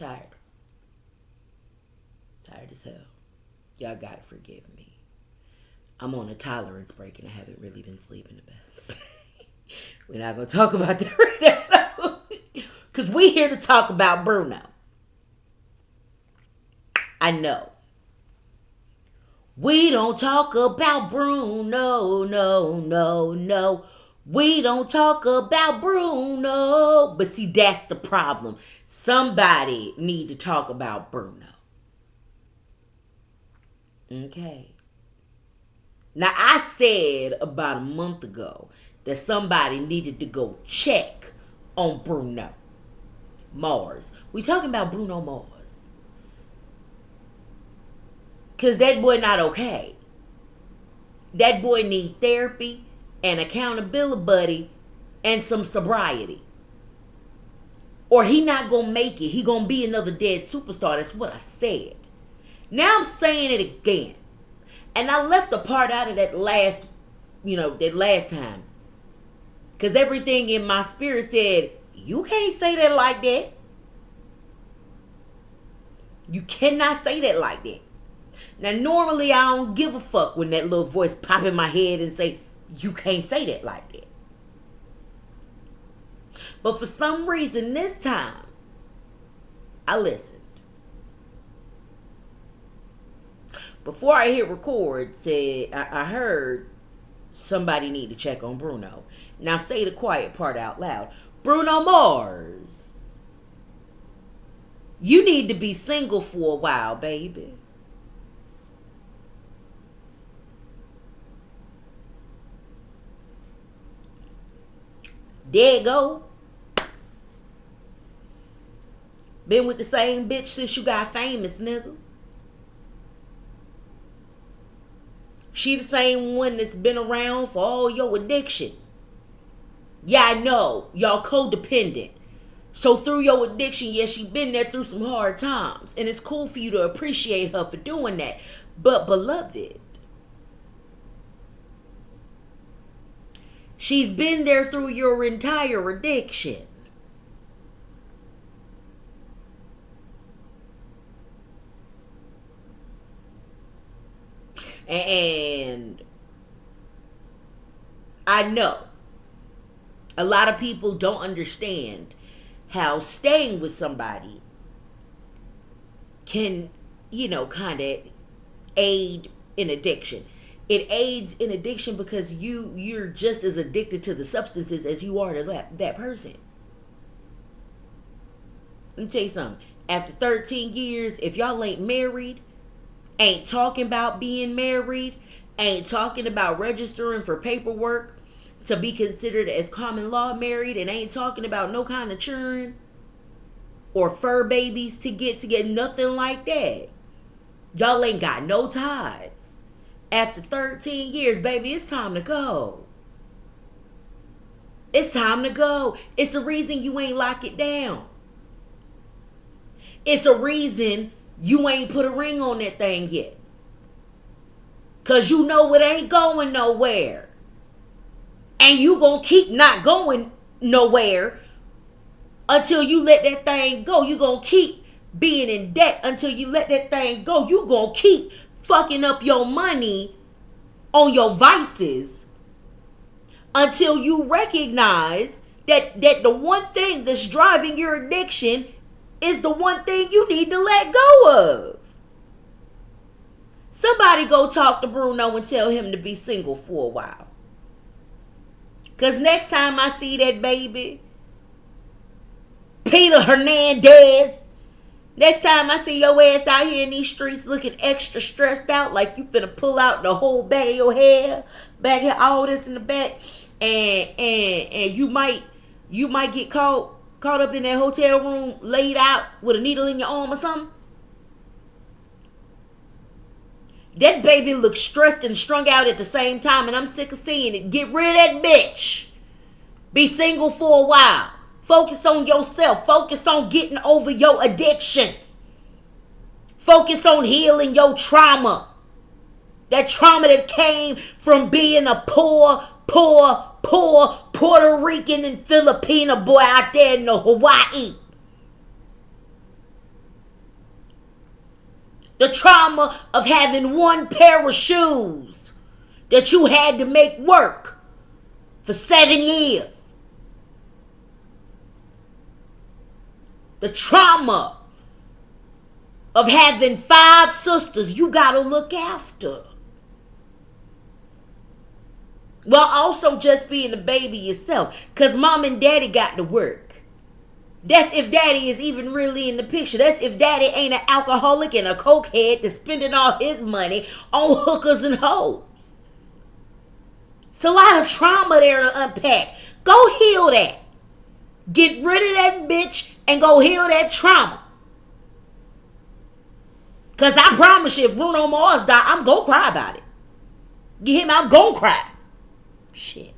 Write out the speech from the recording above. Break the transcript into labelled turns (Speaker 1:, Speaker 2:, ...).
Speaker 1: Tired. Tired as hell. Y'all gotta forgive me. I'm on a tolerance break and I haven't really been sleeping the best. We're not gonna talk about that right now. Because we here to talk about Bruno. I know. We don't talk about Bruno, no. We don't talk about Bruno. But see, that's the problem. Somebody need to talk about Bruno. Okay. Now, I said about a month ago that somebody needed to go check on Bruno Mars. We talking about Bruno Mars. Because that boy not okay. That boy need therapy and accountability buddy and some sobriety. Or he not going to make it. He going to be another dead superstar. That's what I said. Now I'm saying it again. And I left a part out of that last time. Because everything in my spirit said, you can't say that like that. You cannot say that like that. Now, normally I don't give a fuck when that little voice pop in my head and say, you can't say that like that. But for some reason, this time, I listened. Before I hit record, I heard somebody need to check on Bruno. Now say the quiet part out loud. Bruno Mars, you need to be single for a while, baby. There you go. Been with the same bitch since you got famous, nigga. She the same one that's been around for all your addiction. Yeah, I know. Y'all codependent. So through your addiction, yes, she been there through some hard times. And it's cool for you to appreciate her for doing that. But beloved, she's been there through your entire addiction. And I know a lot of people don't understand how staying with somebody can, kind of aid in addiction. It aids in addiction because you're just as addicted to the substances as you are to that person. Let me tell you something. After 13 years, if y'all ain't married, ain't talking about being married, ain't talking about registering for paperwork to be considered as common law married, and ain't talking about no kind of children or fur babies to get nothing like that. Y'all ain't got no ties. After 13 years, baby, it's time to go. It's time to go. It's the reason you ain't lock it down. It's a reason you ain't put a ring on that thing yet. Because you know it ain't going nowhere. And you gonna keep not going nowhere until you let that thing go. You gonna keep being in debt until you let that thing go. You gonna keep fucking up your money on your vices until you recognize that the one thing that's driving your addiction is the one thing you need to let go of. Somebody go talk to Bruno and tell him to be single for a while. Because next time I see that baby, Peter Hernandez, next time I see your ass out here in these streets looking extra stressed out like you finna pull out the whole bag of your hair, back here, all this in the back, and you might get caught up in that hotel room, laid out with a needle in your arm or something. That baby looks stressed and strung out at the same time, and I'm sick of seeing it. Get rid of that bitch. Be single for a while. Focus on yourself. Focus on getting over your addiction. Focus on healing your trauma. That trauma that came from being a poor Puerto Rican and Filipino boy out there in the Hawaii. The trauma of having one pair of shoes that you had to make work for 7 years. The trauma of having 5 sisters you gotta look after. Well, also just being a baby yourself. Because mom and daddy got to work. That's if daddy is even really in the picture. That's if daddy ain't an alcoholic and a cokehead that's spending all his money on hookers and hoes. It's a lot of trauma there to unpack. Go heal that. Get rid of that bitch and go heal that trauma. Because I promise you, if Bruno Mars die, I'm going to cry about it. You hear me? I'm going to cry. Shit.